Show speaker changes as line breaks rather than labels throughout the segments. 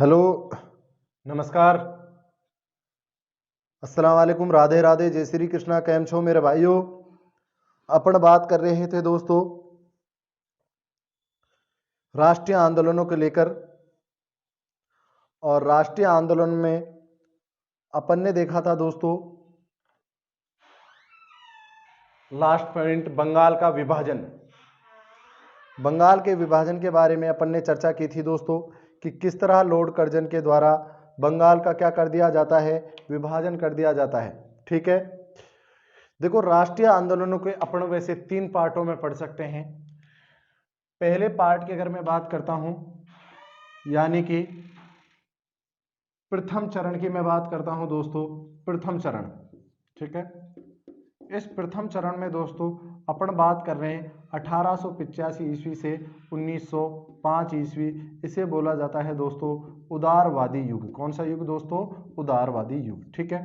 Hello, नमस्कार, अस्सलाम वालेकुम, राधे राधे, जय श्री कृष्णा। केम छो मेरे भाइयों। अपन बात कर रहे थे दोस्तों राष्ट्रीय आंदोलनों को लेकर। और राष्ट्रीय आंदोलन में अपन ने देखा था दोस्तों लास्ट पॉइंट बंगाल का विभाजन। बंगाल के विभाजन के बारे में अपन ने चर्चा की थी दोस्तों कि किस तरह लॉर्ड कर्जन के द्वारा बंगाल का क्या कर दिया जाता है, विभाजन कर दिया जाता है। ठीक है, देखो राष्ट्रीय आंदोलनों के अपन वैसे 3 पार्टों में पढ़ सकते हैं। पहले पार्ट की अगर मैं बात करता हूं यानी कि प्रथम चरण की मैं बात करता हूं दोस्तों, प्रथम चरण। ठीक है, इस प्रथम चरण में दोस्तों अपन बात कर रहे हैं 1885 ईस्वी से 1905 ईस्वी। इसे बोला जाता है दोस्तों उदारवादी युग। कौन सा युग दोस्तों? उदारवादी युग। ठीक है,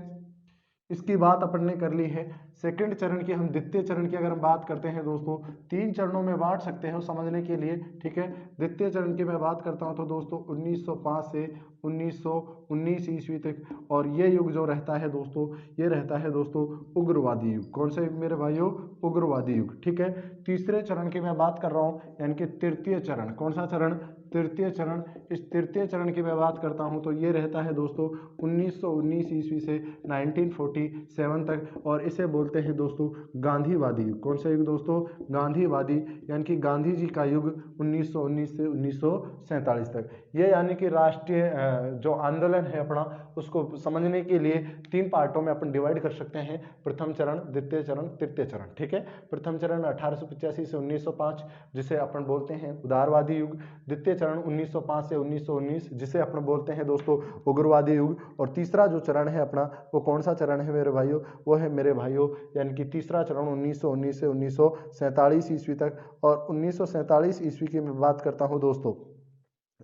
इसकी बात अपन ने कर ली है। सेकंड चरण की, हम द्वितीय चरण की अगर हम बात करते हैं दोस्तों 3 चरणों में बांट सकते हैं समझने के लिए। ठीक है, द्वितीय चरण की मैं बात करता हूं तो दोस्तों 1905 से 1919 ईस्वी तक। और ये युग जो रहता है दोस्तों, ये रहता है दोस्तों उग्रवादी युग। कौन सा युग मेरे भाइयों? उग्रवादी युग। ठीक है, तीसरे चरण की मैं बात कर रहा हूं यानी कि तृतीय चरण। कौन सा चरण? तृतीय चरण। इस तृतीय चरण की मैं बात करता हूं तो ये रहता है दोस्तों 1919 ईस्वी से 1947 तक। और इसे बोलते हैं दोस्तों गांधीवादी युग। कौन सा युग दोस्तों? गांधीवादी, यानी कि गांधी जी का युग 1919 से 1947 तक। ये यानी कि राष्ट्रीय जो आंदोलन है अपना, उसको समझने के लिए 3 पार्टों में अपन डिवाइड कर सकते हैं। प्रथम चरण, द्वितीय चरण, तृतीय चरण। ठीक है, प्रथम चरण 1885 से 1905 जिसे अपन बोलते हैं उदारवादी युग। द्वितीय चरण 1905 से 1919 जिसे अपन बोलते हैं दोस्तों उग्रवादी युग। और तीसरा जो चरण है अपना, वो कौन सा चरण है मेरे भाइयों? वो है मेरे भाइयों यानी कि तीसरा चरण 1919 से 1947 ईस्वी तक। और 1947 ईस्वी की मैं बात करता हूं दोस्तों,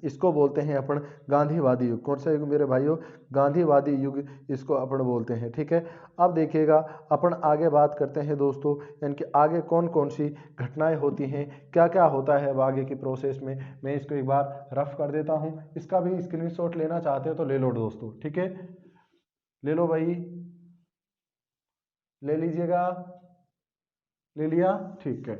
इसको बोलते हैं अपन गांधीवादी युग। कौन सा युग मेरे भाइयों? गांधीवादी युग इसको अपन बोलते हैं। ठीक है, अब देखिएगा अपन आगे बात करते हैं दोस्तों, यानी कि आगे कौन कौन सी घटनाएं होती हैं, क्या क्या होता है अब आगे की प्रोसेस में। मैं इसको एक बार रफ कर देता हूं, इसका भी स्क्रीनशॉट लेना चाहते हो तो ले लो दोस्तों। ठीक है, ले लो भाई, ले लीजिएगा। ले लिया? ठीक है,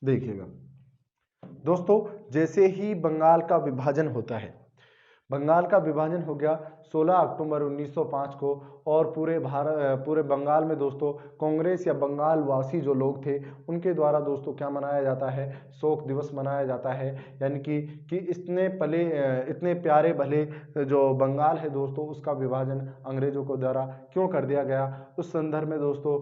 देखिएगा दोस्तों, जैसे ही बंगाल का विभाजन होता है, बंगाल का विभाजन हो गया 16 अक्टूबर 1905 को। और पूरे बंगाल में दोस्तों कांग्रेस या बंगाल वासी जो लोग थे उनके द्वारा दोस्तों क्या मनाया जाता है? शोक दिवस मनाया जाता है। यानी कि इतने प्यारे भले जो बंगाल है दोस्तों, उसका विभाजन अंग्रेजों को द्वारा क्यों कर दिया गया। उस संदर्भ में दोस्तों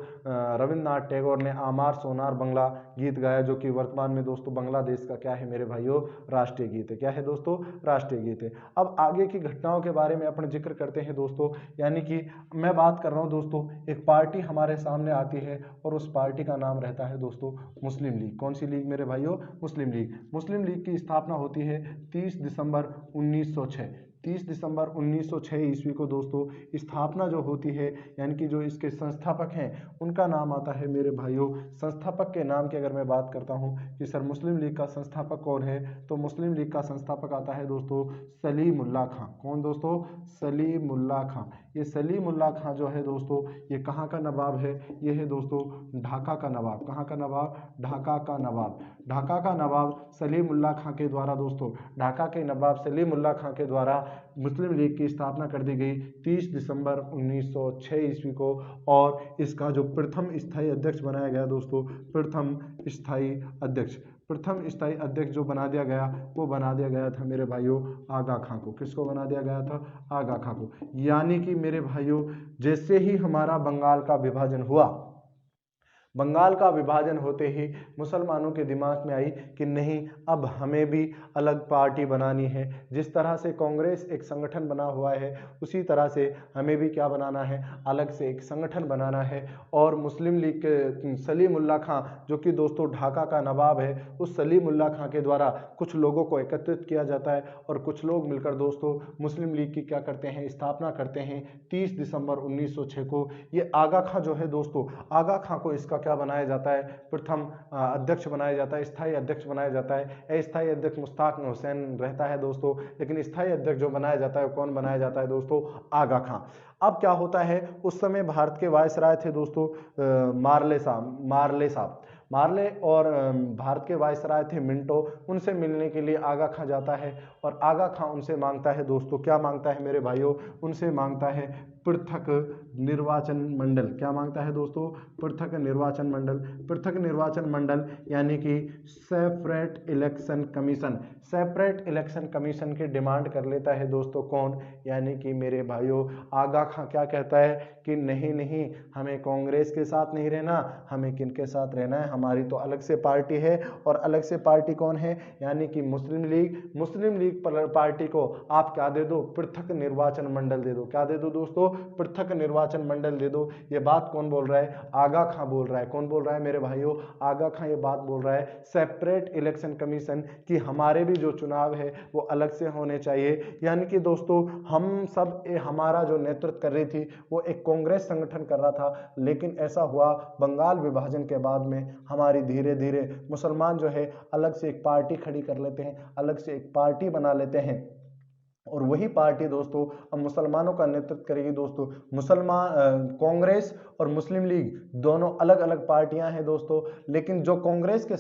रविन्द्रनाथ टैगोर ने आमार सोनार बंगला गीत गाया, जो कि वर्तमान में दोस्तों बांग्लादेश का क्या है मेरे भाइयों? राष्ट्रीय गीत है। क्या है दोस्तों? राष्ट्रीय गीत है। अब आगे की घटनाओं के बारे में अपन जिक्र करते हैं दोस्तों, यानी कि मैं बात कर रहा हूं दोस्तों, एक पार्टी हमारे सामने आती है और उस पार्टी का नाम रहता है दोस्तों मुस्लिम लीग। कौन सी लीग मेरे भाइयों? मुस्लिम लीग। मुस्लिम लीग की स्थापना होती है 30 दिसंबर 1906। 30 दिसंबर 1906 ईस्वी को दोस्तों स्थापना जो होती है, यानी कि जो इसके संस्थापक हैं उनका नाम आता है मेरे भाइयों। संस्थापक के नाम की अगर मैं बात करता हूं कि सर मुस्लिम लीग का संस्थापक कौन है, तो मुस्लिम लीग का संस्थापक आता है दोस्तों सलीमुल्लाह खां। कौन दोस्तों? सलीमुल्लाह खां। ये सलीमुल्लाह खां जो है दोस्तों, ये कहाँ का नवाब है? ये है दोस्तों ढाका का नवाब। कहाँ का नवाब? ढाका का नवाब। ढाका का नवाब सलीमुल्लाह खां के द्वारा दोस्तों, ढाका के नवाब सलीमुल्लाह खां के द्वारा मुस्लिम लीग की स्थापना कर दी गई 30 दिसंबर 1906 ईस्वी को। और इसका जो प्रथम स्थायी अध्यक्ष बनाया गया दोस्तों, प्रथम स्थायी अध्यक्ष जो बना दिया गया, वो बना दिया गया था मेरे भाइयों आगा खां को। किसको बना दिया गया था? आगा खां को। यानी कि मेरे भाइयों जैसे ही हमारा बंगाल का विभाजन हुआ, बंगाल का विभाजन होते ही मुसलमानों के दिमाग में आई कि नहीं, अब हमें भी अलग पार्टी बनानी है। जिस तरह से कांग्रेस एक संगठन बना हुआ है, उसी तरह से हमें भी क्या बनाना है? अलग से एक संगठन बनाना है। और मुस्लिम लीग के सलीमुल्लाह खां, जो कि दोस्तों ढाका का नवाब है, उस सलीमुल्लाह खां के द्वारा कुछ लोगों को एकत्रित किया जाता है और कुछ लोग मिलकर दोस्तों मुस्लिम लीग की क्या करते हैं? स्थापना करते हैं 30 दिसंबर 1906 को। ये आगा खां जो है दोस्तों, आगा खां को इसका क्या बनाया जाता है, प्रथम अध्यक्ष बनाया जाता है, स्थायी अध्यक्ष बनाया जाता है। अस्थायी अध्यक्ष मुश्ताक हुसैन रहता है दोस्तों, लेकिन स्थायी अध्यक्ष जो बनाया जाता है कौन बनाया जाता है दोस्तों, आगा खां। अब क्या होता है, उस समय भारत के वायसराय थे दोस्तों मार्ले और भारत के वायसराय थे मिंटो। उनसे मिलने के लिए आगा खां जाता है और आगा खां उनसे मांगता है दोस्तों, क्या मांगता है मेरे भाइयों, उनसे मांगता है पृथक निर्वाचन मंडल। क्या मांगता है दोस्तों, पृथक निर्वाचन मंडल। पृथक निर्वाचन मंडल यानी कि separate election commission. Separate election commission की डिमांड कर लेता है दोस्तों कौन, यानी कि मेरे भाइयों आगा खां क्या कहता है कि नहीं नहीं, हमें कांग्रेस के साथ नहीं रहना, हमें किनके साथ रहना है, हमारी तो अलग से पार्टी है। और अलग से पार्टी कौन है, यानी कि मुस्लिम लीग। मुस्लिम लीग पार्टी को आप क्या दे दो, पृथक निर्वाचन मंडल दे दो। क्या दे दो दोस्तों, पृथक निर्वाचन मंडल दे दो। ये बात कौन बोल रहा है, आगा खां बोल रहा है। कौन बोल रहा है मेरे भाइयों, आगा खां ये बात बोल रहा है सेपरेट इलेक्शन कमीशन कि हमारे भी जो चुनाव है वो अलग से होने चाहिए। यानी कि दोस्तों हम सब हमारा जो नेतृत्व कर रही थी वो एक कांग्रेस संगठन कर रहा था, लेकिन ऐसा हुआ बंगाल विभाजन के बाद में हमारी धीरे धीरे मुसलमान जो है अलग से एक पार्टी खड़ी कर लेते हैं, अलग से एक पार्टी बना लेते हैं। और वही पार्टी दोस्तों अब मुसलमानों का नेतृत्व करेगी दोस्तों। कांग्रेस और मुस्लिम लीग दोनों अलग अलग पार्टियां हैं दोस्तों, लेकिन जो कांग्रेस के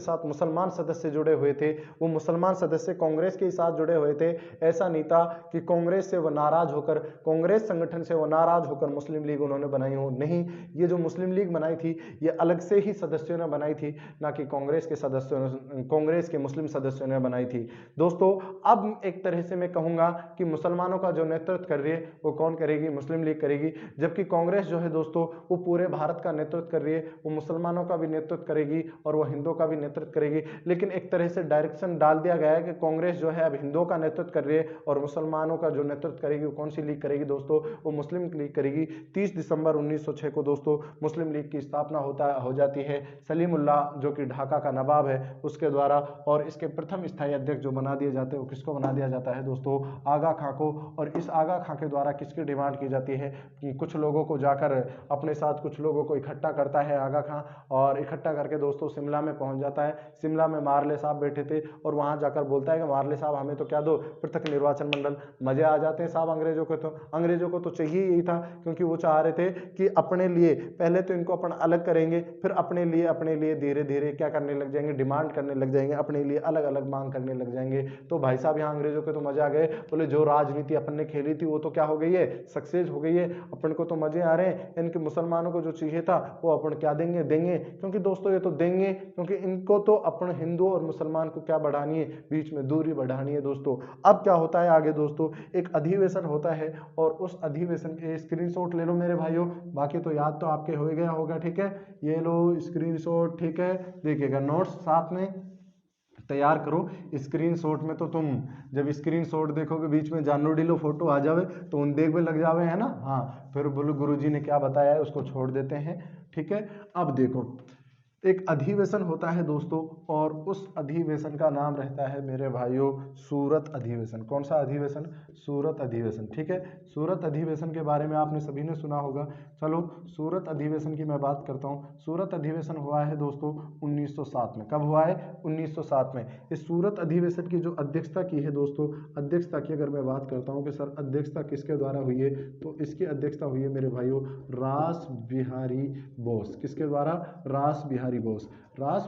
साथ मुसलमान सदस्य जुड़े हुए थे वो मुसलमान सदस्य कांग्रेस के साथ जुड़े हुए थे। ऐसा नहीं था कि कांग्रेस से वो नाराज होकर, कांग्रेस संगठन से वो नाराज होकर मुस्लिम लीग उन्होंने बनाई हो, नहीं, ये जो मुस्लिम लीग बनाई थी ये अलग से ही सदस्यों ने बनाई थी, ना कि कांग्रेस के मुस्लिम सदस्यों ने बनाई थी दोस्तों। अब एक तरह से मैं कहूंगा कि मुसलमानों का जो नेतृत्व कर रही है वो कौन करेगी, मुस्लिम लीग करेगी, जबकि कांग्रेस जो है दोस्तों वो पूरे भारत का नेतृत्व कर रही है, वो मुसलमानों का भी नेतृत्व करेगी और वो हिंदुओं का भी नेतृत्व करेगी। लेकिन एक तरह से डायरेक्शन डाल दिया गया है कि कांग्रेस जो है अब हिंदुओं का नेतृत्व कर रही है और मुसलमानों का जो नेतृत्व करेगी वो कौन सी लीग करेगी दोस्तों, वो मुस्लिम लीग करेगी। 30 दिसंबर 1906 को दोस्तों मुस्लिम लीग की स्थापना हो जाती है सलीमुल्लाह जो कि ढाका का नवाब है उसके द्वारा, और इसके प्रथम स्थायी अध्यक्ष जो बना दिए जाते हैं किसको बना दिया जाता है दोस्तों, आगा खां को। और इस आगा खां के द्वारा किसकी डिमांड की जाती है कि कुछ लोगों को जाकर अपने साथ कुछ लोगों को इकट्ठा करता है आगा खां, और इकट्ठा करके दोस्तों शिमला में पहुंच जाता है। शिमला में मार्ले साहब बैठे थे और वहां जाकर बोलता है कि मार्ले साहब हमें तो क्या दो, पृथक निर्वाचन मंडल। मजे आ जाते हैं साहब अंग्रेजों को तो चाहिए यही था, क्योंकि वो चाह रहे थे कि अपने लिए पहले तो इनको अपन अलग करेंगे, फिर अपने लिए धीरे धीरे क्या करने लग जाएंगे, डिमांड करने लग जाएंगे, अपने लिए अलग अलग मांग करने लग जाएंगे। तो भाई साहब यहाँ अंग्रेजों के तो मजे आ गए, बोले जो राजनीति अपन ने खेली थी वो तो क्या हो गई है, सक्सेस हो गई है, अपन को तो मजे आ रहे हैं, इनके मुसलमानों को जो चाहिए था वो अपन क्या देंगे, क्योंकि दोस्तों ये तो देंगे, क्योंकि इनको तो अपन हिंदू और मुसलमान को क्या बढ़ानी है, बीच में दूरी बढ़ानी है दोस्तों। अब क्या होता है आगे दोस्तों, एक अधिवेशन होता है और उस अधिवेशन के स्क्रीनशॉट ले लो मेरे भाइयों, बाकी तो याद तो आपके हो गया होगा, ठीक है, ये लो स्क्रीनशॉट, ठीक है, देखिएगा नोट्स साथ में तैयार करो। स्क्रीनशॉट में तो तुम जब स्क्रीनशॉट देखोगे बीच में जानू डिलो फोटो आ जावे तो उन देख में लग जावे, है ना, हाँ, फिर बोलो गुरुजी ने क्या बताया है उसको छोड़ देते हैं, ठीक है। अब देखो एक अधिवेशन होता है दोस्तों और उस अधिवेशन का नाम रहता है मेरे भाइयों सूरत अधिवेशन। कौन सा अधिवेशन, सूरत अधिवेशन, ठीक है। सूरत अधिवेशन के बारे में आपने सभी ने सुना होगा। चलो सूरत अधिवेशन की मैं बात करता हूँ। सूरत अधिवेशन हुआ है दोस्तों 1907 में। कब हुआ है, 1907 में। इस सूरत अधिवेशन की जो अध्यक्षता की है दोस्तों, अध्यक्षता की अगर मैं बात करता हूँ कि सर अध्यक्षता किसके द्वारा हुई है, तो इसकी अध्यक्षता हुई है मेरे भाइयों रास बिहारी बोस। किसके द्वारा, रास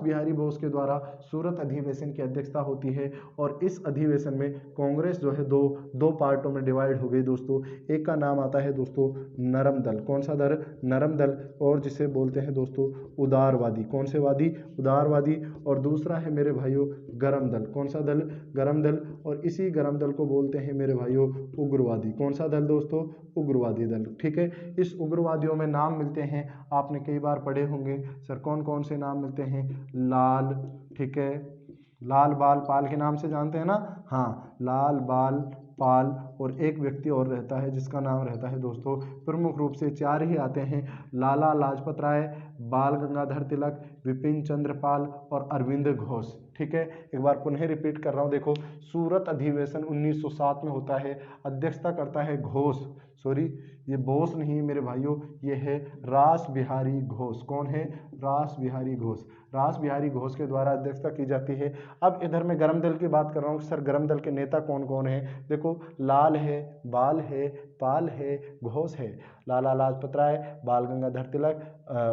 बिहारी बोस के द्वारा सूरत अधिवेशन की अध्यक्षता होती है। और इस अधिवेशन में कांग्रेस जो है दो पार्टों में डिवाइड हो गई दोस्तों। एक का नाम आता है दोस्तों नरम दल। कौन सा दल, नरम दल, और जिसे बोलते हैं दोस्तों उदारवादी। कौन से वादी, उदारवादी। और दूसरा है मेरे भाइयों गरम दल। कौन सा दल, गरम दल। और इसी गरम दल को बोलते हैं मेरे भाइयों उग्रवादी। कौन सा दल दोस्तों, उग्रवादी दल, ठीक है। इस उग्रवादियों में नाम मिलते हैं, आपने कई बार पढ़े होंगे सर कौन कौन से नाम मिलते हैं, ठीक है, लाल बाल पाल के नाम से जानते हैं ना, हाँ, लाल बाल पाल और एक व्यक्ति और रहता है जिसका नाम रहता है दोस्तों, प्रमुख रूप से 4 ही आते हैं, लाला लाजपत राय, बाल गंगाधर तिलक, विपिन चंद्र पाल और अरविंद घोष। ठीक है, एक बार पुनः रिपीट कर रहा हूँ। देखो, सूरत अधिवेशन 1907 में होता है, अध्यक्षता करता है घोष, सॉरी ये बोस नहीं है मेरे भाइयों, ये है रास बिहारी घोष। कौन है? रास बिहारी घोष। रास बिहारी घोष के द्वारा अध्यक्षता की जाती है। अब इधर मैं गरम दल की बात कर रहा हूँ सर, गरम दल के नेता कौन कौन है? देखो, लाल है, बाल है, पाल है, घोष है। लाला लाजपत राय, बाल गंगाधर तिलक,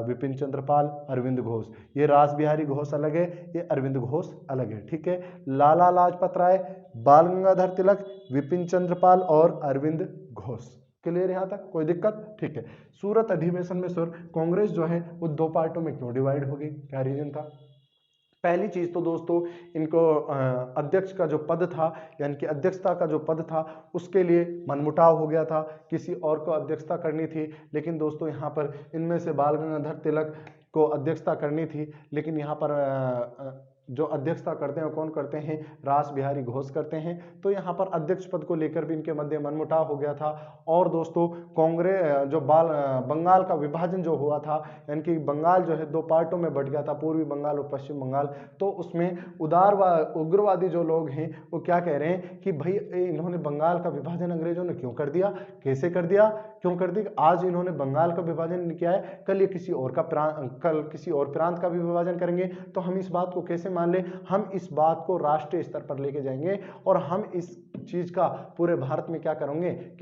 विपिन चंद्र पाल, अरविंद घोष। ये रास बिहारी घोष अलग है, ये अरविंद घोष अलग है। ठीक है, लाला लाजपत राय, बाल गंगाधर तिलक, विपिन चंद्र पाल और अरविंद घोष। क्लियर यहाँ तक? कोई दिक्कत? ठीक है। सूरत अधिवेशन में सर कांग्रेस जो है वो 2 पार्टों में क्यों डिवाइड हो गई? क्या रीजन था? पहली चीज तो दोस्तों, इनको अध्यक्ष का जो पद था, यानी कि अध्यक्षता का जो पद था, उसके लिए मनमुटाव हो गया था, किसी और को अध्यक्षता करनी थी। लेकिन दोस्तों यहाँ पर इनमें से बाल गंगाधर तिलक को अध्यक्षता करनी थी, लेकिन यहाँ पर जो अध्यक्षता करते हैं कौन करते हैं? रास बिहारी घोष करते हैं। तो यहाँ पर अध्यक्ष पद को लेकर भी इनके मध्य मनमुटाव हो गया था। और दोस्तों कांग्रेस जो बंगाल का विभाजन जो हुआ था, यानी कि बंगाल जो है 2 पार्टों में बट गया था, पूर्वी बंगाल और पश्चिम बंगाल। तो उसमें उग्रवादी जो लोग हैं वो क्या कह रहे हैं कि भाई इन्होंने बंगाल का विभाजन अंग्रेजों ने क्यों कर दिया, कैसे कर दिया, क्यों कर दी? आज इन्होंने बंगाल का विभाजन किया है, कल ये किसी और प्रांत का भी विभाजन करेंगे, तो हम इस बात को कैसे मान ले? हम इस बात को राष्ट्रीय स्तर पर लेके जाएंगे और हम इस चीज का पूरे भारत में क्या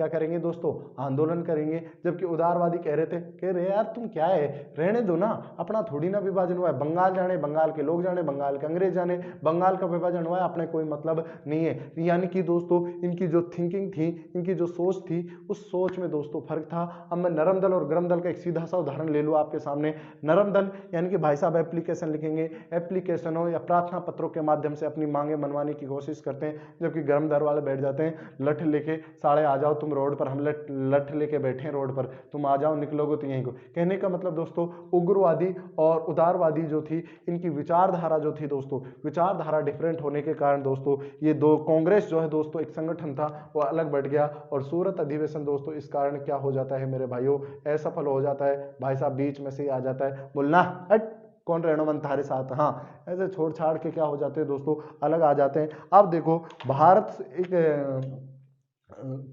करेंगे दोस्तों? आंदोलन करेंगे। जबकि उदारवादी कह रहे यार तुम क्या है, रहने दो ना, अपना थोड़ी ना विभाजन हुआ है, बंगाल जाने, बंगाल के लोग जाने, बंगाल के अंग्रेज जाने, बंगाल का विभाजन हुआ है, अपने कोई मतलब नहीं है। यानी कि दोस्तों इनकी जो थिंकिंग थी, इनकी जो सोच थी, उस सोच में दोस्तों फर्क था। अब मैं नरम दल और गरम दल का एक सीधा सा उदाहरण ले लूँ आपके सामने। नरम दल यानी कि भाई साहब एप्लीकेशन लिखेंगे, एप्लीकेशनों या प्रार्थना पत्रों के माध्यम से अपनी मांगे मनवाने की कोशिश करते हैं। जबकि गरम दल वाले बैठ जाते हैं लठ लेके, साढ़े आ जाओ तुम रोड पर, हम लठ लेके बैठे हैं रोड पर, तुम आ जाओ, निकलोगे तो यहीं को। कहने का मतलब दोस्तों, उग्रवादी और उदारवादी जो थी, इनकी विचारधारा जो थी दोस्तों, विचारधारा डिफरेंट होने के कारण दोस्तों ये 2 कांग्रेस जो है दोस्तों एक संगठन था वो अलग बढ़ गया। और सूरत अधिवेशन दोस्तों इस कारण क्या हो जाता है मेरे भाइयों? असफल हो जाता है। भाई साहब बीच में से ही आ जाता है, बोलना हट कौन रहना मन थारे साथ, हाँ ऐसे छोड़ छाड़ के क्या हो जाते हैं दोस्तों, अलग आ जाते हैं। अब देखो, भारत एक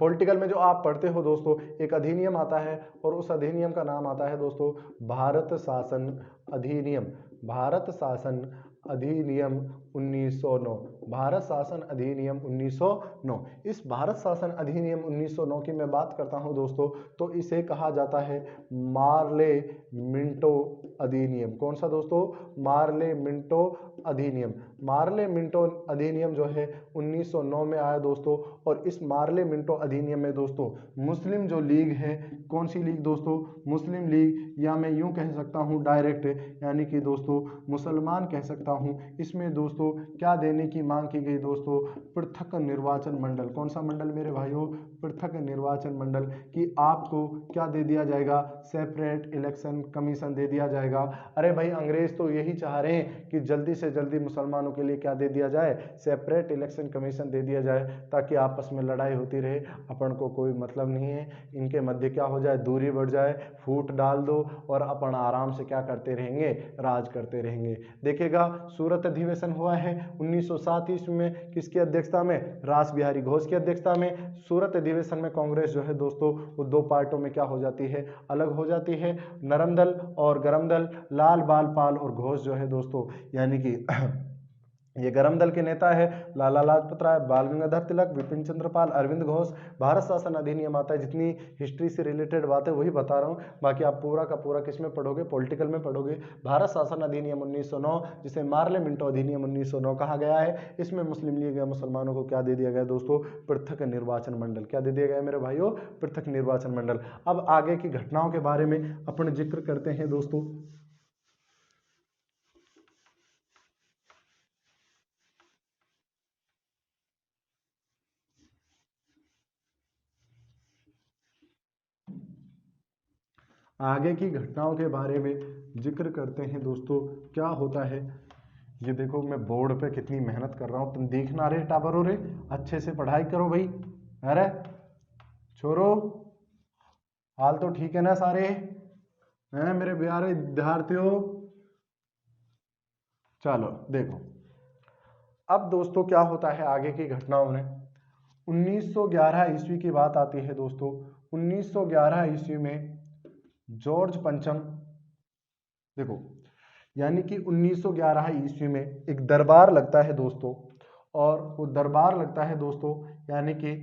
पॉलिटिकल में जो आप पढ़ते हो दोस्तों, एक अधिनियम आता है और उस अधिनियम का नाम आता है दोस्तों भारत शासन अधिनियम। भारत शासन अधिनियम 1909। भारत शासन अधिनियम 1909। इस भारत शासन अधिनियम 1909 की मैं बात करता हूं दोस्तों, तो इसे कहा जाता है मार्ले मिंटो अधिनियम। कौन सा दोस्तों? मार्ले मिंटो अधिनियम। मार्ले मिंटो अधिनियम जो है 1909 में आया दोस्तों। और इस मार्ले मिंटो अधिनियम में दोस्तों मुस्लिम जो लीग है, कौन सी लीग दोस्तों? मुस्लिम लीग, या मैं यूं कह सकता हूं डायरेक्ट, यानी कि दोस्तों मुसलमान कह सकता हूं। इसमें दोस्तों क्या देने की मांग की गई दोस्तों? पृथक निर्वाचन मंडल। कौन सा मंडल मेरे भाइयों? पृथक निर्वाचन मंडल। कि आपको क्या दे दिया जाएगा? सेपरेट इलेक्शन कमीशन दे दिया जाएगा। अरे भाई अंग्रेज तो यही चाह रहे हैं कि जल्दी से जल्दी मुसलमानों के लिए क्या दे दिया जाए? सेपरेट इलेक्शन कमीशन दे दिया जाए, ताकि आपस में लड़ाई होती रहे, अपन को कोई मतलब नहीं है, इनके मध्य क्या हो जाए? दूरी बढ़ जाए, फूट डाल दो और अपन आराम से क्या करते रहेंगे? राज करते रहेंगे। देखिएगा, सूरत अधिवेशन हुआ है 1907 ईस्वी में, किसकी अध्यक्षता में? रास बिहारी घोष की अध्यक्षता में। सूरत अधिवेशन में कांग्रेस जो है दोस्तों वो 2 पार्टों में क्या हो जाती है? अलग हो जाती है। नरम दल और गरम दल, लाल बाल पाल और घोष जो है दोस्तों, यानी कि ये गरम दल के नेता है लाला लाजपत राय, बाल गंगाधर तिलक, विपिन चंद्र पाल, अरविंद घोष। भारत शासन अधिनियम आता है, जितनी हिस्ट्री से रिलेटेड बात है वही बता रहा हूँ, बाकी आप पूरा का पूरा किस में पढ़ोगे? पॉलिटिकल में पढ़ोगे। भारत शासन अधिनियम 1909, जिसे मार्ले मिंटो अधिनियम 1909 कहा गया है, इसमें मुस्लिम लीग या मुसलमानों को क्या दे दिया गया दोस्तों? पृथक निर्वाचन मंडल। क्या दे दिया गया मेरे भाइयों? पृथक निर्वाचन मंडल। अब आगे की घटनाओं के बारे में अपन जिक्र करते हैं दोस्तों। आगे की घटनाओं के बारे में जिक्र करते हैं दोस्तों। क्या होता है, ये देखो मैं बोर्ड पे कितनी मेहनत कर रहा हूँ, तुम देख ना रहे टाबर हो रहे, अच्छे से पढ़ाई करो भाई, अरे छोरो, हाल तो ठीक है ना सारे हैं मेरे प्यारे विद्यार्थियों। चलो देखो, अब दोस्तों क्या होता है आगे की घटनाओं में। 1911 ईस्वी की बात आती है दोस्तों। 1911 ईस्वी में जॉर्ज पंचम, देखो यानी कि 1911 ईस्वी में एक दरबार लगता है दोस्तों, और वो दरबार लगता है दोस्तों यानी कि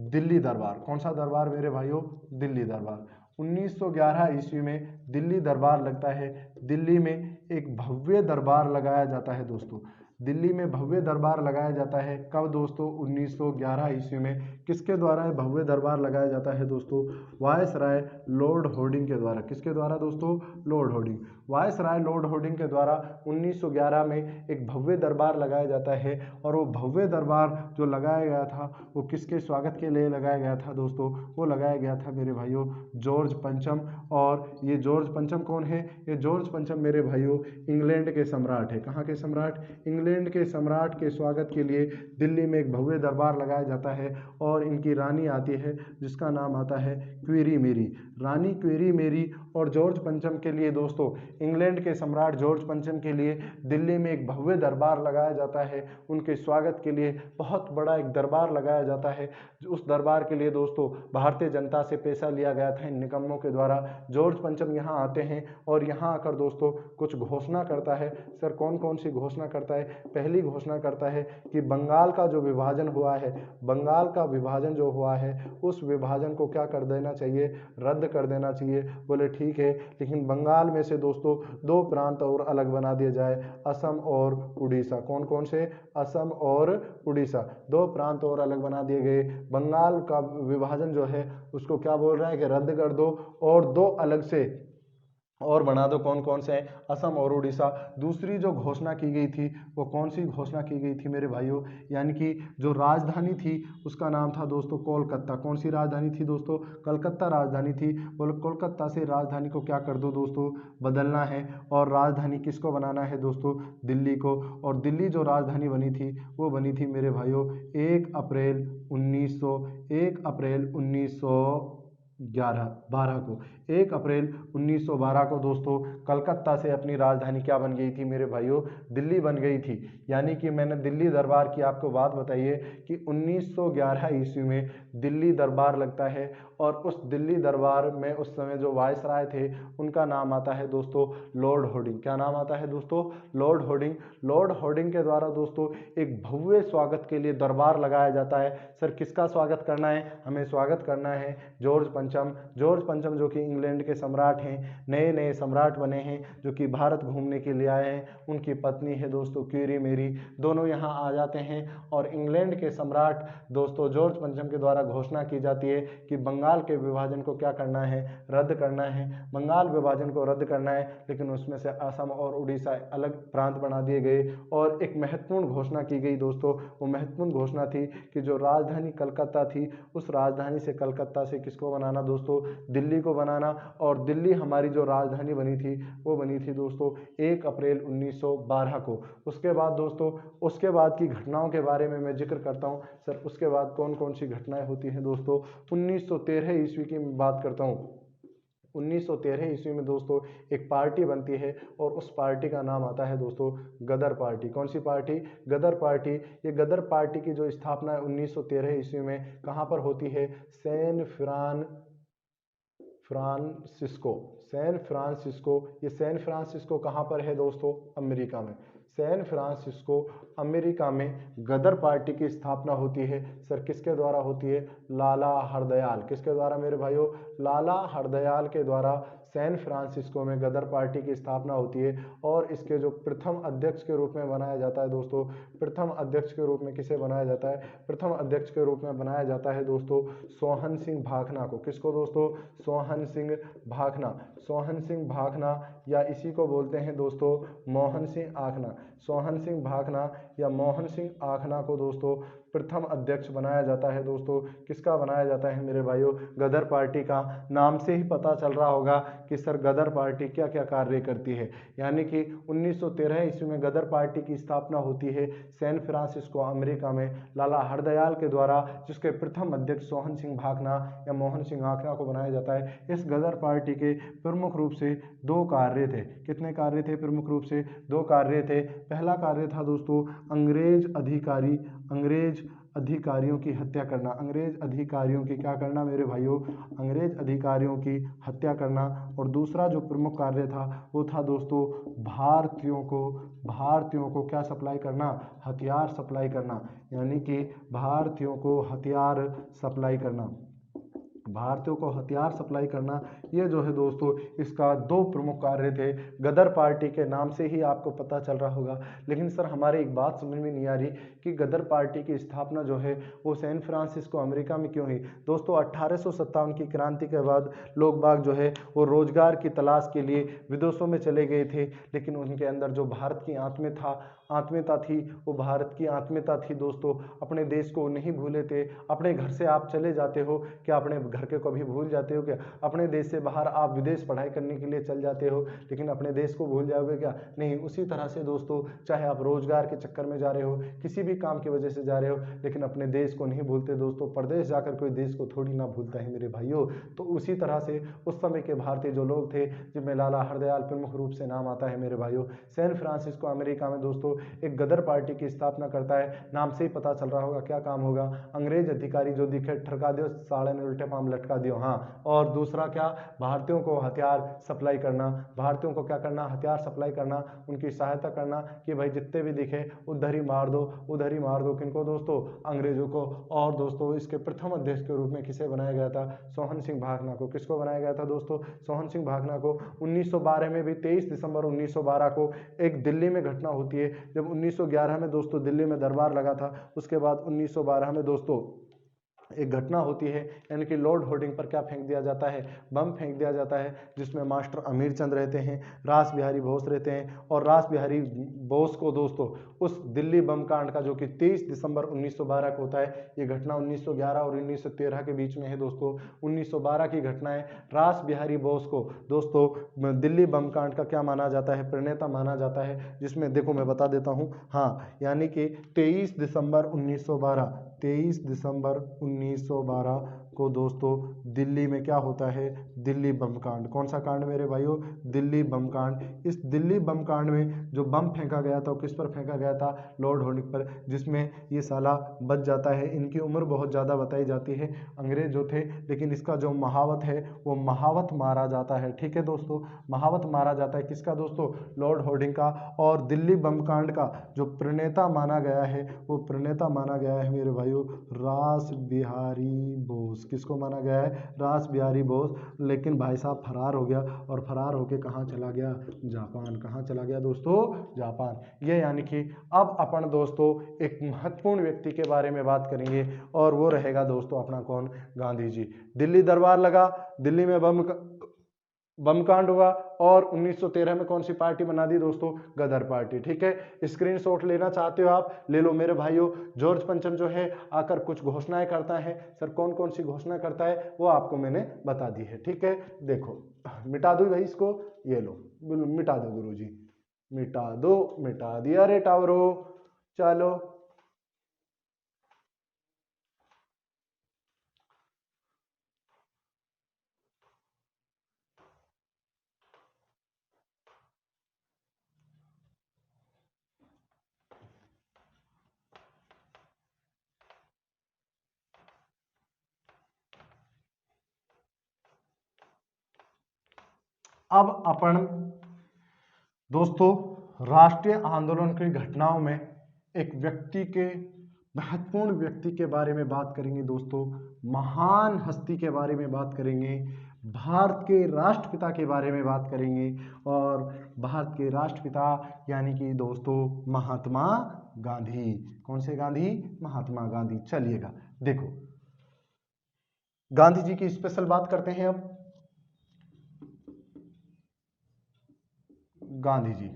दिल्ली दरबार। कौन सा दरबार मेरे भाइयों? दिल्ली दरबार। 1911 ईस्वी में दिल्ली दरबार लगता है। दिल्ली में एक भव्य दरबार लगाया जाता है दोस्तों। दिल्ली में भव्य दरबार लगाया जाता है कब दोस्तों? 1911 ईस्वी में। किसके द्वारा ये भव्य दरबार लगाया जाता है दोस्तों? वायसराय लॉर्ड होर्डिंग के द्वारा। किसके द्वारा दोस्तों? Lord hoarding. Viceroy Lord hoarding के द्वारा 1911 में एक भव्य दरबार लगाया जाता है। और वो भव्य दरबार जो लगाया गया था वो किसके स्वागत के लिए लगाया गया था दोस्तों? वो लगाया गया था मेरे भाइयों जॉर्ज पंचम। और ये जॉर्ज पंचम कौन है? ये जॉर्ज पंचम मेरे भाइयों इंग्लैंड के सम्राट है। कहाँ के सम्राट? इंग्लैंड के सम्राट के स्वागत के लिए दिल्ली में एक भव्य दरबार लगाया जाता है। और इनकी रानी आती है जिसका नाम आता है क्वीरी मेरी। रानी क्वीरी मेरी और जॉर्ज पंचम के लिए दोस्तों, इंग्लैंड के सम्राट जॉर्ज पंचम के लिए दिल्ली में एक भव्य दरबार लगाया जाता है। उनके स्वागत के लिए बहुत बड़ा एक दरबार लगाया जाता है। उस दरबार के लिए दोस्तों भारतीय जनता से पैसा लिया गया था इन निकम्मों के द्वारा। जॉर्ज पंचम यहाँ आते हैं और यहाँ आकर दोस्तों कुछ घोषणा करता है। सर कौन कौन सी घोषणा करता है? पहली घोषणा करता है कि बंगाल का जो विभाजन हुआ है, बंगाल का विभाजन जो हुआ है उस विभाजन को क्या कर देना चाहिए? रद्द कर देना चाहिए। बोले ठीक है, लेकिन बंगाल में से दोस्तों दो प्रांत और अलग बना दिए जाए, असम और उड़ीसा। कौन कौन से? असम और उड़ीसा, दो प्रांत और अलग बना दिए गए। बंगाल का विभाजन जो है उसको क्या बोल रहा है कि रद्द कर दो, और दो अलग से और बना दो। कौन कौन से हैं? असम और उड़ीसा। दूसरी जो घोषणा की गई थी वो कौन सी घोषणा की गई थी मेरे भाइयों? यानी कि जो राजधानी थी उसका नाम था दोस्तों कोलकाता। कौन सी राजधानी थी दोस्तों? कलकत्ता राजधानी थी। बोलो कोलकाता से राजधानी को क्या कर दो दोस्तों? बदलना है। और राजधानी किसको बनाना है दोस्तों? दिल्ली को। और दिल्ली जो राजधानी बनी थी वो बनी थी मेरे भाइयों 1 अप्रैल 1912 को। 1 अप्रैल 1912 को दोस्तों कलकत्ता से अपनी राजधानी क्या बन गई थी मेरे भाइयों? दिल्ली बन गई थी। यानी कि मैंने दिल्ली दरबार की आपको बात बताई है कि 1911 ईस्वी में दिल्ली दरबार लगता है। और उस दिल्ली दरबार में उस समय जो वायसराय थे उनका नाम आता है दोस्तों लॉर्ड होर्डिंग। क्या नाम आता है दोस्तों? Lord hoarding. लॉर्ड होर्डिंग के द्वारा दोस्तों एक भव्य स्वागत के लिए दरबार लगाया जाता है। सर किसका स्वागत करना है? हमें स्वागत करना है जॉर्ज पंचम। जॉर्ज पंचम जो कि इंग्लैंड के सम्राट हैं, नए नए सम्राट बने हैं, जो कि भारत घूमने के लिए आए हैं। उनकी पत्नी है दोस्तों क्वीरी मेरी। दोनों यहाँ आ जाते हैं और इंग्लैंड के सम्राट दोस्तों जॉर्ज पंचम के द्वारा घोषणा की जाती है कि बंगाल के विभाजन को क्या करना है? रद्द करना है। बंगाल विभाजन को रद्द करना है, लेकिन उसमें से असम और उड़ीसा अलग प्रांत बना दिए गए। और एक महत्वपूर्ण घोषणा की गई दोस्तों, वो महत्वपूर्ण घोषणा थी कि जो राजधानी कलकत्ता थी उस राजधानी से कलकत्ता से किसको बनाना दोस्तों? दिल्ली को बनाना। और दिल्ली हमारी जो राजधानी बनी थी वो बनी थी दोस्तों 1 अप्रैल 1912 को। उसके बाद दोस्तों उसके बाद की घटनाओं के बारे में मैं जिक्र करता हूँ। सर उसके बाद कौन कौन सी घटनाएं होती हैं दोस्तों? 1913 ईस्वी की मैं बात करता हूँ। 1913 ईस्वी में दोस्तों एक पार्टी बनती है और उस पार्टी का नाम आता है दोस्तों गदर पार्टी। कौन सी पार्टी? गदर पार्टी। ये गदर पार्टी की जो स्थापना है 1913 ईस्वी में कहाँ पर होती है? San Francisco. ये सैन फ्रांसिस्को कहाँ पर है दोस्तों? अमेरिका में। सैन फ्रांसिस्को अमेरिका में गदर पार्टी की स्थापना होती है। सर किसके द्वारा होती है? लाला हरदयाल। किसके द्वारा मेरे भाइयों? लाला हरदयाल के द्वारा सैन फ्रांसिस्को में गदर पार्टी की स्थापना होती है। और इसके जो प्रथम अध्यक्ष के रूप में बनाया जाता है दोस्तों, प्रथम अध्यक्ष के रूप में किसे बनाया जाता है? प्रथम अध्यक्ष के रूप में बनाया जाता है दोस्तों सोहन सिंह भाखना को। किसको दोस्तों? सोहन सिंह भाखना। सोहन सिंह भाखना, या इसी को बोलते हैं दोस्तों मोहन सिंह आखना। सोहन सिंह भाखना या मोहन सिंह आखना को दोस्तों प्रथम अध्यक्ष बनाया जाता है। दोस्तों किसका बनाया जाता है मेरे भाइयों? गदर पार्टी का। नाम से ही पता चल रहा होगा कि सर गदर पार्टी क्या क्या कार्य करती है। यानी कि 1913 ईस्वी में गदर पार्टी की स्थापना होती है सैन फ्रांसिस्को अमेरिका में लाला हरदयाल के द्वारा, जिसके प्रथम अध्यक्ष सोहन सिंह भाखना या मोहन सिंह आखना को बनाया जाता है। इस गदर पार्टी के प्रमुख रूप से दो कार्य थे। कितने कार्य थे? प्रमुख रूप से दो कार्य थे। पहला कार्य था दोस्तों अंग्रेज अधिकारियों की हत्या करना। अंग्रेज अधिकारियों की क्या करना मेरे भाइयों? अंग्रेज अधिकारियों की हत्या करना। और दूसरा जो प्रमुख कार्य था वो था दोस्तों भारतीयों को क्या सप्लाई करना? हथियार सप्लाई करना। यानी कि भारतीयों को हथियार सप्लाई करना, भारतीयों को हथियार सप्लाई करना। ये जो है दोस्तों इसका दो प्रमुख कार्य थे। गदर पार्टी के नाम से ही आपको पता चल रहा होगा। लेकिन सर हमारे एक बात समझ में नहीं आ रही कि गदर पार्टी की स्थापना जो है वो सैन फ्रांसिस्को अमेरिका में क्यों हुई? दोस्तों 1857 की क्रांति के बाद लोग बाग जो है वो रोजगार की तलाश के लिए विदेशों में चले गए थे। लेकिन उनके अंदर जो भारत की आत्मीयता थी, वो भारत की आत्मीयता थी दोस्तों। अपने देश को नहीं भूले थे। अपने घर से आप चले जाते हो क्या? अपने घर के कभी भूल जाते हो क्या? अपने देश से बाहर आप विदेश पढ़ाई करने के लिए चल जाते हो, लेकिन अपने देश को भूल जाओगे क्या? नहीं। उसी तरह से दोस्तों चाहे आप रोजगार के चक्कर में जा रहे हो, किसी भी काम की वजह से जा रहे हो, लेकिन अपने देश को नहीं भूलते दोस्तों। परदेश जाकर कोई देश को थोड़ी ना भूलता है मेरे भाइयों। तो उसी तरह से उस समय के भारतीय जो लोग थे, जिनमें लाला हरदयाल प्रमुख रूप से नाम आता है मेरे भाइयों, सैन फ्रांसिस्को अमेरिका में दोस्तों एक गदर पार्टी की स्थापना करता है। नाम से ही पता चल रहा होगा क्या काम होगा? अंग्रेज अधिकारी जो दिखे ठरका दियो, साड़े ने उल्टे पाम लटका दियो। हाँ। और दूसरा क्या? भारतीयों को हथियार सप्लाई करना। भारतीयों को क्या करना? हथियार सप्लाई करना, उनकी सहायता करना कि भाई जितने भी दिखे उधर ही मार दो, उधर ही मार दो। किनको दोस्तों? अंग्रेजों को। और दोस्तों इसके प्रथम अध्यक्ष के रूप में किसे बनाया गया था? सोहन सिंह भाखना को। किसको बनाया गया था दोस्तों? सोहन सिंह भाखना को। 1912 में भी 23 दिसंबर 1912 को एक दिल्ली में घटना होती है, जब 1911 में दोस्तों दिल्ली में दरबार लगा था। उसके बाद 1912 में दोस्तों एक घटना होती है, यानी कि लॉर्ड होर्डिंग पर क्या फेंक दिया जाता है? बम फेंक दिया जाता है, जिसमें मास्टर अमीर चंद रहते हैं, रास बिहारी बोस रहते हैं। और रास बिहारी बोस को दोस्तों उस दिल्ली बम कांड का, जो कि 23 दिसंबर 1912 को होता है, ये घटना 1911 और 1913 के बीच में है दोस्तों। 1912 की घटना है। रास बिहारी बोस को दोस्तों दिल्ली बम कांड का क्या माना जाता है? प्रणेता माना जाता है। जिसमें देखो मैं बता देता हूँ, हाँ, यानी कि 23 दिसंबर 1912 को दोस्तों दिल्ली में क्या होता है? दिल्ली बम कांड। कौन सा कांड मेरे भाइयों? दिल्ली बम कांड। इस दिल्ली बम कांड में जो बम फेंका गया था वो किस पर फेंका गया था? लॉर्ड होर्डिंग पर, जिसमें ये साला बच जाता है। इनकी उम्र बहुत ज़्यादा बताई जाती है, अंग्रेज जो थे, लेकिन इसका जो महावत है वो महावत मारा जाता है। ठीक है दोस्तों, महावत मारा जाता है। किसका दोस्तों? लॉर्ड होर्डिंग का। और दिल्ली बम कांड का जो प्रणेता माना गया है, वो प्रणेता माना गया है मेरे भाइयों रास बिहारी बोस। किसको माना गया है? रास बिहारी बोस। लेकिन भाई साहब फरार हो गया, और फरार होके कहाँ चला गया? जापान। कहाँ चला गया दोस्तों? जापान। ये यानी कि अब अपन दोस्तों एक महत्वपूर्ण व्यक्ति के बारे में बात करेंगे, और वो रहेगा दोस्तों अपना कौन? गांधी जी। दिल्ली दरबार लगा, दिल्ली में बम कांड हुआ, और 1913 में कौन सी पार्टी बना दी दोस्तों? गदर पार्टी। ठीक है, स्क्रीनशॉट लेना चाहते हो आप, ले लो मेरे भाइयों। जॉर्ज पंचम जो है आकर कुछ घोषणाएं करता है। सर कौन कौन सी घोषणा करता है वो आपको मैंने बता दी है। ठीक है, देखो मिटा दो भाई इसको, ये लो मिटा दो गुरुजी, मिटा दो। मिटा दिया रे टावरो। चलो अब अपन दोस्तों राष्ट्रीय आंदोलन की घटनाओं में एक व्यक्ति के, महत्वपूर्ण व्यक्ति के बारे में बात करेंगे दोस्तों। महान हस्ती के बारे में बात करेंगे। भारत के राष्ट्रपिता के बारे में बात करेंगे। और भारत के राष्ट्रपिता यानी कि दोस्तों महात्मा गांधी। कौन से गांधी? महात्मा गांधी। चलिएगा देखो, गांधी जी की स्पेशल बात करते हैं अब। गांधी जी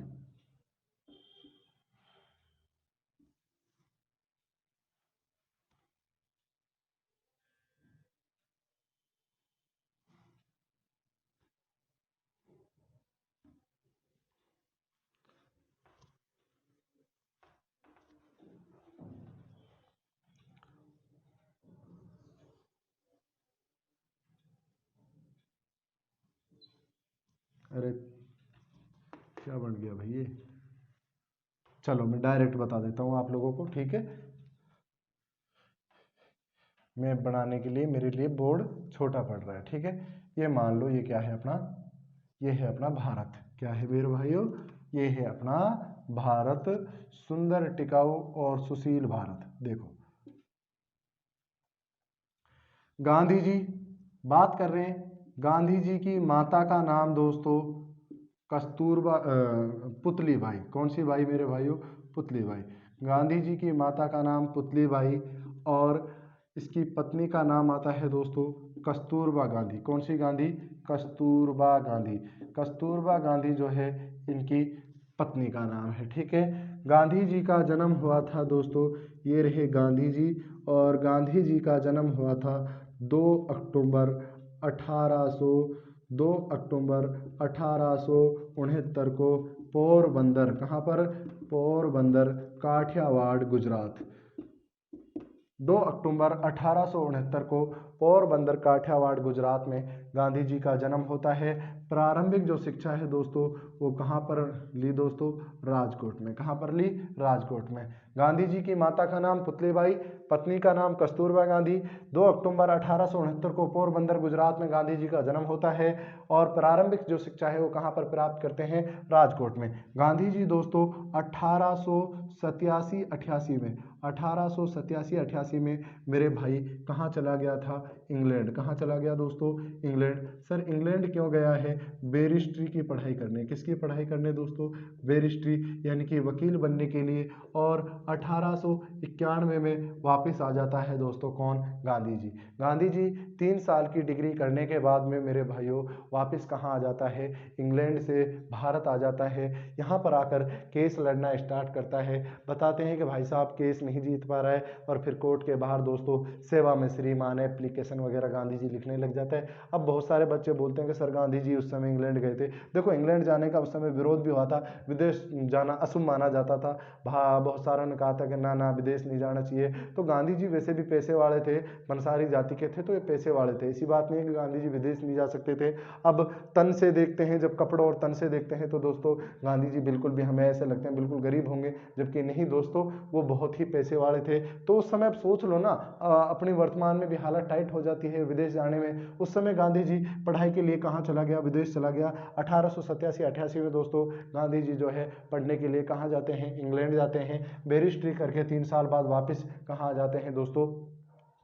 अरे क्या बन गया भाई ये, चलो मैं डायरेक्ट बता देता हूँ आप लोगों को, ठीक है। मैं बनाने के लिए, मेरे लिए बोर्ड छोटा पड़ रहा है, ठीक है। ये मान लो ये क्या है अपना, ये है अपना भारत। क्या है मेरे भाइयों, ये है अपना भारत, सुंदर टिकाऊ और सुशील भारत। देखो गांधी जी, बात कर रहे हैं, गांधी जी की माता का नाम दोस्तों कस्तूरबा पुतली बाई। कौन सी बाई मेरे भाइयों, पुतली बाई। गांधी जी की माता का नाम पुतली बाई और इसकी पत्नी का नाम आता है दोस्तों कस्तूरबा गांधी। कौन सी गांधी, कस्तूरबा गांधी। कस्तूरबा गांधी जो है इनकी पत्नी का नाम है, ठीक है। गांधी जी का जन्म हुआ था दोस्तों, ये रहे गांधी जी, और गांधी जी का जन्म हुआ था 2 अक्टूबर 1800 2 अक्टूबर 1869 को पोरबंदर। कहाँ पर, पोरबंदर, काठियावाड़, गुजरात। 2 अक्टूबर 1869 को पोरबंदर, काठियावाड़, गुजरात में गांधी जी का जन्म होता है। प्रारंभिक जो शिक्षा है दोस्तों वो कहाँ पर ली दोस्तों, राजकोट में। कहाँ पर ली, राजकोट में। गांधी जी की माता का नाम पुतलीबाई, पत्नी का नाम कस्तूरबा गांधी। 2 अक्टूबर 1869 को पोरबंदर, गुजरात में गांधी जी का जन्म होता है और प्रारंभिक जो शिक्षा है वो कहाँ पर प्राप्त करते हैं, राजकोट में। गांधी जी दोस्तों 1887-88 में, 1887-88 में मेरे भाई कहाँ चला गया था, इंग्लैंड। कहाँ चला गया दोस्तों, इंग्लैंड। सर इंग्लैंड क्यों गया है, बैरिस्ट्री की पढ़ाई करने। किसकी पढ़ाई करने दोस्तों, बैरिस्ट्री यानी कि वकील बनने के लिए। और 1891 में वापस आ जाता है दोस्तों कौन, गांधी जी। गांधी जी 3 साल की डिग्री करने के बाद में मेरे भाइयों वापस कहाँ आ जाता है, इंग्लैंड से भारत आ जाता है। यहाँ पर आकर केस लड़ना स्टार्ट करता है। बताते हैं कि भाई साहब केस नहीं जीत पा रहा है और फिर कोर्ट के बाहर दोस्तों सेवा में श्रीमान एप्लीकेशन वगैरह गांधी जी लिखने लग जाते हैं। अब बहुत सारे बच्चे बोलते हैं कि सर गांधी जी उस समय इंग्लैंड गए थे। देखो इंग्लैंड जाने का उस समय विरोध भी हुआ था, विदेश जाना अशुभ माना जाता था। बहुत सारों ने कहा था कि ना ना विदेश नहीं जाना चाहिए। तो गांधी जी वैसे भी पैसे वाले थे, पंसारी जाति के थे, तो ये पैसे वाले थे, ऐसी बात नहीं है कि गांधी जी विदेश नहीं जा सकते थे। अब तन से देखते हैं, जब कपड़ों और तन से देखते हैं तो दोस्तों गांधी जी बिल्कुल भी हमें ऐसे लगते हैं बिल्कुल गरीब होंगे, जबकि नहीं दोस्तों वो बहुत ही पैसे वाले थे। तो उस समय आप सोच लो ना, अपनी वर्तमान में भी हालत टाइट हो जाती है विदेश जाने में। उस समय गांधी जी पढ़ाई के लिए कहाँ चला गया, विदेश चला गया। 1887-88 में दोस्तों गांधी जी जो है पढ़ने के लिए कहाँ जाते हैं, इंग्लैंड जाते हैं। बैरिस्ट्री करके 3 साल बाद वापस कहाँ आ जाते हैं दोस्तों,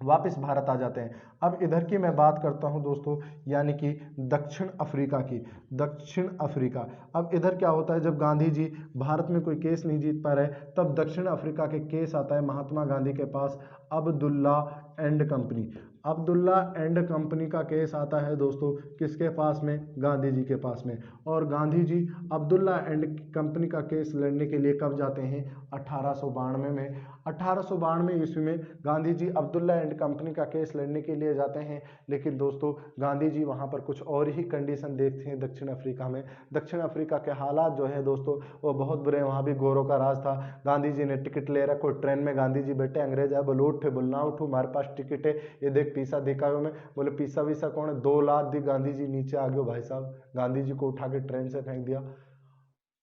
वापस भारत आ जाते हैं। अब इधर की मैं बात करता हूं दोस्तों, यानी कि दक्षिण अफ्रीका की। दक्षिण अफ्रीका, अब इधर क्या होता है, जब गांधी जी भारत में कोई केस नहीं जीत पा रहे तब दक्षिण अफ्रीका के केस आता है महात्मा गांधी के पास, Abdullah and company. Abdullah and company का केस आता है दोस्तों किसके पास में, गांधी जी के पास में। और गांधी जी अब्दुल्ला एंड कंपनी का केस लड़ने के लिए कब जाते हैं, 1892 में। 1892 ईस्वी में गांधी जी अब्दुल्ला एंड कंपनी का केस लड़ने के लिए जाते हैं। लेकिन दोस्तों गांधी जी वहां पर कुछ और ही कंडीशन देखते हैं दक्षिण अफ्रीका में। दक्षिण अफ्रीका के हालात जो है दोस्तों वो बहुत बुरे हैं, वहाँ भी गोरों का राज था। गांधी जी ने टिकट ले रखो, ट्रेन में गांधी जी बैठे, अंग्रेज है बोलो उठे, बोलना उठो हमारे पास टिकट है, ये देख पीसा देखा है मैं। बोले पीसा वीसा कौन है, 2 लाख दी, गांधी जी नीचे आ गए भाई साहब, गांधी जी को उठा के ट्रेन से फेंक दिया।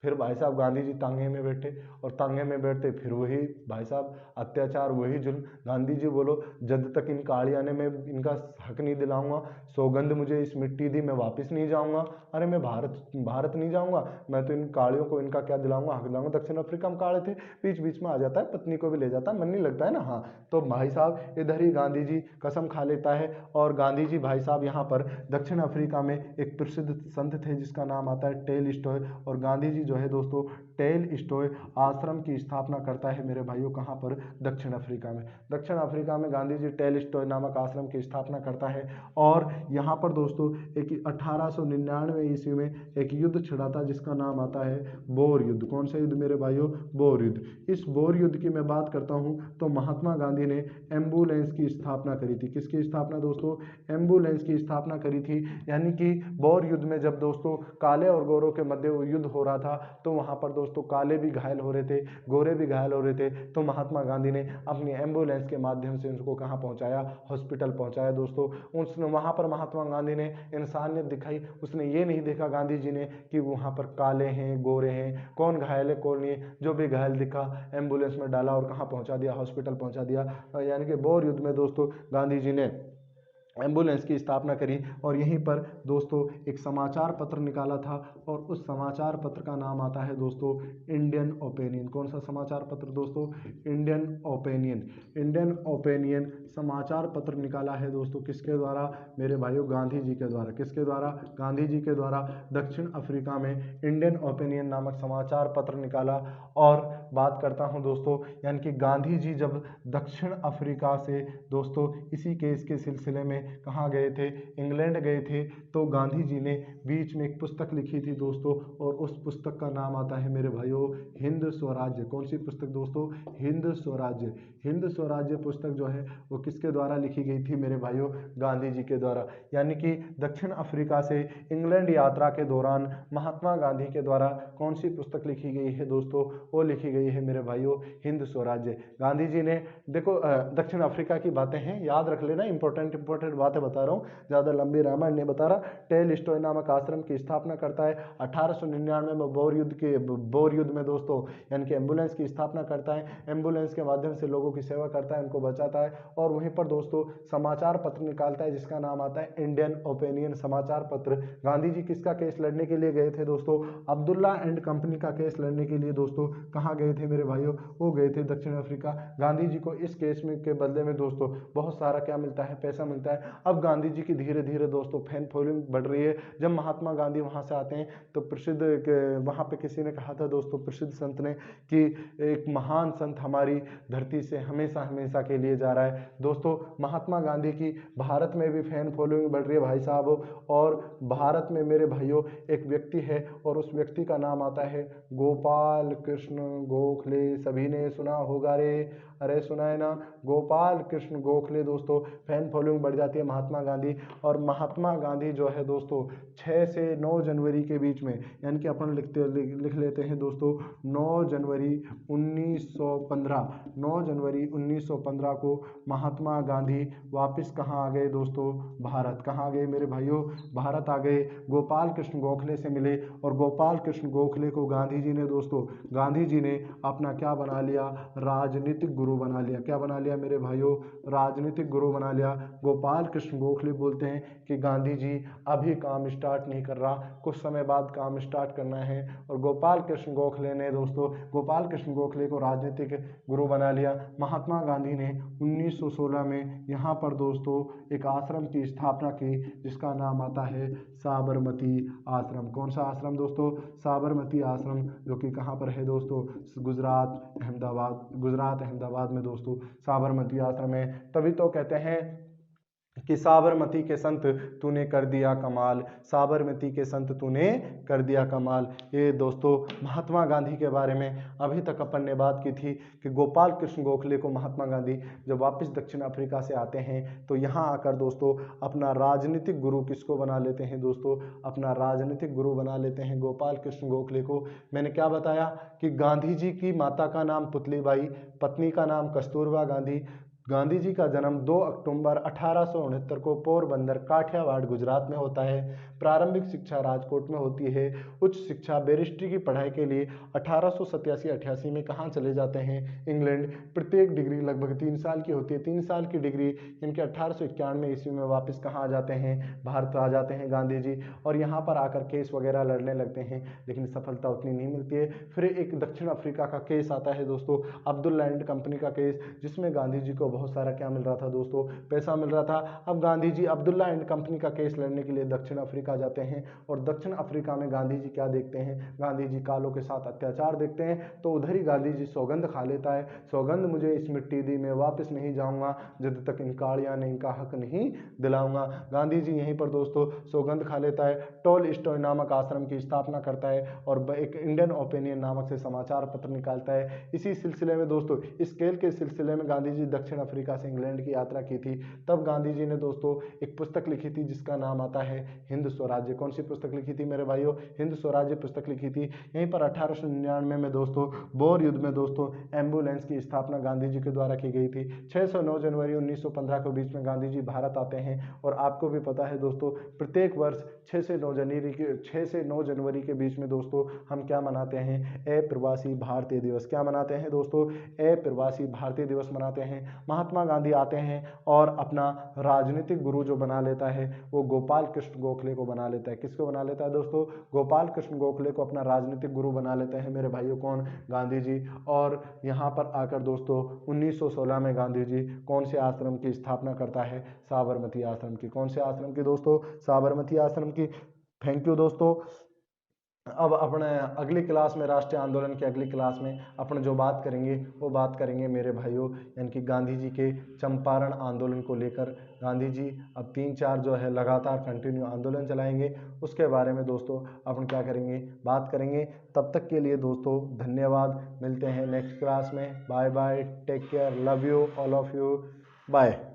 फिर भाई साहब गांधी जी तांगे में बैठे और तांगे में बैठते फिर वही भाई साहब अत्याचार, वही जुल्म। गांधी जी बोलो जब तक इन कालिया ने मैं इनका हक नहीं दिलाऊंगा, सौगंध मुझे इस मिट्टी दी, मैं वापस नहीं जाऊंगा। अरे मैं भारत भारत नहीं जाऊंगा, मैं तो इन कालियों को इनका क्या दिलाऊंगा, हक दिलाऊंगा। दक्षिण अफ्रीका में काले थे, बीच बीच में आ जाता है, पत्नी को भी ले जाता है, मन नहीं लगता है ना। हाँ तो भाई साहब इधर ही गांधी जी कसम खा लेता है। और गांधी जी भाई साहब यहाँ पर दक्षिण अफ्रीका में एक प्रसिद्ध संत थे जिसका नाम आता है टेल स्टॉय, और गांधी जी जो है दोस्तों टेल स्टॉय आश्रम की स्थापना करता है मेरे भाइयों, कहाँ पर, दक्षिण अफ्रीका में। दक्षिण अफ्रीका में गांधी जी टेल स्टॉय नामक आश्रम की स्थापना करता है। और यहाँ पर दोस्तों एक 1899 ईस्वी में एक युद्ध छिड़ा था जिसका नाम आता है बोर युद्ध। कौन सा युद्ध मेरे भाइयों, बोर युद्ध। इस बोर युद्ध की मैं बात करता हूँ तो महात्मा गांधी ने एम्बुलेंस की स्थापना करी थी। किसकी स्थापना दोस्तों, एम्बुलेंस की स्थापना करी थी। यानी कि बोर युद्ध में जब दोस्तों काले और गोरों के मध्य युद्ध हो रहा था तो वहाँ पर दोस्तों काले भी घायल हो रहे थे, गोरे भी घायल हो रहे थे। तो महात्मा गांधी ने अपनी एम्बुलेंस के माध्यम से उनको कहाँ पहुँचाया, हॉस्पिटल पहुँचाया दोस्तों। उसने वहाँ पर महात्मा गांधी ने इंसानियत दिखाई। उसने ये नहीं देखा गांधी जी ने कि वहाँ पर काले हैं गोरे हैं, कौन घायल है कौन नहीं है। जो भी घायल दिखा एम्बुलेंस में डाला और कहाँ पहुँचा दिया, हॉस्पिटल पहुँचा दिया। यानी कि बोर युद्ध में दोस्तों गांधी जी ने एम्बुलेंस की स्थापना करी। और यहीं पर दोस्तों एक समाचार पत्र निकाला था और उस समाचार पत्र का नाम आता है दोस्तों इंडियन ओपिनियन। कौन सा समाचार पत्र दोस्तों? Indian opinion. इंडियन ओपिनियन समाचार पत्र निकाला है दोस्तों किसके द्वारा? मेरे भाइयों गांधी जी के द्वारा। किसके द्वारा? गांधी जी के द्वारा दक्षिण अफ्रीका में इंडियन ओपिनियन नामक समाचार पत्र निकाला। और बात करता हूं दोस्तों, यानी कि गांधी जी जब दक्षिण अफ्रीका से दोस्तों इसी केस के सिलसिले में कहाँ गए थे? इंग्लैंड गए थे। तो गांधी जी ने बीच में एक पुस्तक लिखी थी दोस्तों, और उस पुस्तक का नाम आता है मेरे भाइयों हिंद स्वराज्य। कौन सी पुस्तक दोस्तों? हिंद स्वराज्य। हिंद स्वराज्य पुस्तक जो है वो किसके द्वारा लिखी गई थी मेरे भाइयों? गांधी जी के द्वारा। यानी कि दक्षिण अफ्रीका से इंग्लैंड यात्रा के दौरान महात्मा गांधी के द्वारा कौन सी पुस्तक लिखी गई है दोस्तों? वो लिखी गई है मेरे भाइयों हिंद स्वराज्य। गांधी जी ने देखो दक्षिण अफ्रीका की बातें हैं, याद रख लेना, इंपॉर्टेंट बातें बता रहा हूँ, ज़्यादा लंबी रामायण नहीं बता रहा। टेलस्टॉय नामक आश्रम की स्थापना करता है 1899 में बोर युद्ध में दोस्तों, यानी कि एम्बुलेंस की स्थापना करता है। एम्बुलेंस के माध्यम से लोगों की सेवा करता है, उनको बचाता है। और वहीं पर दोस्तों समाचार पत्र निकालता है जिसका नाम आता है इंडियन ओपिनियन समाचार पत्र। गांधी जी किसका केस लड़ने के लिए गए थे दोस्तों? अब्दुल्ला एंड कंपनी का केस लड़ने के लिए दोस्तों कहाँ गए थे मेरे भाइयों? वो गए थे दक्षिण अफ्रीका। गांधी जी को इस केस में के बदले में दोस्तों बहुत सारा क्या मिलता है? पैसा मिलता है। अब गांधी जी की धीरे धीरे दोस्तों फैन फॉलोइंग बढ़ रही है। जब महात्मा गांधी वहां से आते हैं तो प्रसिद्ध वहां पे किसी ने कहा था दोस्तों, प्रसिद्ध संत ने, कि एक महान संत हमारी धरती से हमेशा हमेशा के लिए जा रहा है। दोस्तों महात्मा गांधी की भारत में भी फैन फॉलोइंग बढ़ रही है भाई साहब। और भारत में मेरे भाइयों एक व्यक्ति है और उस व्यक्ति का नाम आता है गोपाल कृष्ण गोखले। सभी ने सुना होगा रे, अरे सुना है ना, गोपाल कृष्ण गोखले। दोस्तों फैन फॉलोइंग बढ़ जाती है महात्मा गांधी। और महात्मा गांधी जो है दोस्तों 6 से 9 जनवरी के बीच में, यानी कि अपन लिख लेते हैं दोस्तों 9 जनवरी 1915, 9 जनवरी 1915 को महात्मा गांधी वापस कहाँ आ गए दोस्तों? भारत। कहाँ आ गए मेरे भाइयों? भारत आ गए। गोपाल कृष्ण गोखले से मिले और गोपाल कृष्ण गोखले को गांधी जी ने दोस्तों, गांधी जी ने अपना क्या बना लिया? राजनीतिक गुरु बना लिया। क्या बना लिया मेरे भाइयों? राजनीतिक गुरु बना लिया। गोपाल कृष्ण गोखले बोलते हैं कि गांधी जी अभी काम स्टार्ट नहीं कर रहा, कुछ समय बाद काम स्टार्ट करना है। और गोपाल कृष्ण गोखले ने दोस्तों, गोपाल कृष्ण गोखले को राजनीतिक गुरु बना लिया। महात्मा गांधी ने 1916 में यहाँ पर दोस्तों एक आश्रम की स्थापना की जिसका नाम आता है साबरमती आश्रम। कौन सा आश्रम दोस्तों? साबरमती आश्रम, जो कि कहाँ पर है दोस्तों? गुजरात अहमदाबाद में दोस्तों साबरमती आश्रम है। तभी तो कहते हैं कि साबरमती के संत तूने कर दिया कमाल, साबरमती के संत तूने कर दिया कमाल। ये दोस्तों महात्मा गांधी के बारे में अभी तक अपन ने बात की थी कि गोपाल कृष्ण गोखले को महात्मा गांधी जब वापस दक्षिण अफ्रीका से आते हैं तो यहाँ आकर दोस्तों अपना राजनीतिक गुरु किसको बना लेते हैं दोस्तों? अपना राजनीतिक गुरु बना लेते हैं गोपाल कृष्ण गोखले को। मैंने क्या बताया कि गांधी जी की माता का नाम पुतलीबाई, पत्नी का नाम कस्तूरबा गांधी। गांधी जी का जन्म 2 अक्टूबर 1869 को पोरबंदर काठियावाड़ गुजरात में होता है। प्रारंभिक शिक्षा राजकोट में होती है। उच्च शिक्षा बैरिस्ट्री की पढ़ाई के लिए 1887-88 में कहाँ चले जाते हैं? इंग्लैंड। प्रत्येक डिग्री लगभग 3 साल की होती है। 3 साल की डिग्री इनके 1891 ईस्वी में वापस कहाँ आ जाते हैं? भारत आ जाते हैं गांधी जी। और यहाँ पर आकर केस वगैरह लड़ने लगते हैं लेकिन सफलता उतनी नहीं मिलती है। फिर एक दक्षिण अफ्रीका का केस आता है दोस्तों, अब्दुल्ला एंड कंपनी का केस, जिसमें गांधी जी को बहुत सारा क्या मिल रहा था दोस्तों? पैसा मिल रहा था। अब गांधी जी अब्दुल्ला एंड कंपनी का केस लड़ने के लिए दक्षिण अफ्रीका जाते हैं और दक्षिण अफ्रीका में गांधी जी क्या देखते हैं? गांधी जी कालों के साथ अत्याचार देखते हैं। तो उधर ही गांधी जी सौगंध खा लेता है, सौगंध मुझे इस मिट्टी दी, मैं वापस नहीं जाऊंगा जब तक इन कालिया ने इनका हक नहीं दिलाऊंगा। गांधी जी यहीं पर दोस्तों सौगंध खा लेता है, टोलस्टॉय नामक आश्रम की स्थापना करता है और एक इंडियन ओपिनियन नामक से समाचार पत्र निकालता है। इसी सिलसिले में दोस्तों इस खेल के सिलसिले में गांधी जी दक्षिण अफ्रीका से इंग्लैंड की यात्रा की थी, तब गांधी जी ने दोस्तों एक पुस्तक लिखी थी जिसका नाम आता है हिंद स्वराज्य। कौन सी पुस्तक लिखी थी मेरे भाइयों? हिंद स्वराज्य पुस्तक लिखी थी। यहीं पर 1899 में दोस्तों बोर युद्ध में दोस्तों एम्बुलेंस की स्थापना गांधी जी के द्वारा की गई थी। 6 से 9 जनवरी 1915 के बीच में गांधी जी भारत आते हैं और आपको भी पता है दोस्तों प्रत्येक वर्ष 6 से 9 जनवरी के बीच में दोस्तों हम क्या मनाते हैं? अप्रवासी भारतीय दिवस। क्या मनाते हैं दोस्तों? अप्रवासी भारतीय दिवस मनाते हैं। महात्मा गांधी आते हैं और अपना राजनीतिक गुरु जो बना लेता है वो गोपाल कृष्ण गोखले को बना लेता है। किसको बना लेता है दोस्तों? गोपाल कृष्ण गोखले को अपना राजनीतिक गुरु बना लेते हैं मेरे भाइयों। कौन? गांधी जी। और यहाँ पर आकर दोस्तों 1916 में गांधी जी कौन से आश्रम की स्थापना करता है? साबरमती आश्रम की। कौन से आश्रम की दोस्तों? साबरमती आश्रम की। थैंक यू दोस्तों। अब अपने अगली क्लास में, राष्ट्रीय आंदोलन की अगली क्लास में अपन जो बात करेंगे वो बात करेंगे मेरे भाइयों यानी कि गांधी जी के चंपारण आंदोलन को लेकर। गांधी जी अब 3-4 जो है लगातार कंटिन्यू आंदोलन चलाएंगे, उसके बारे में दोस्तों अपन क्या करेंगे? बात करेंगे। तब तक के लिए दोस्तों धन्यवाद। मिलते हैं नेक्स्ट क्लास में। Bye bye, take care, love you all of you, bye.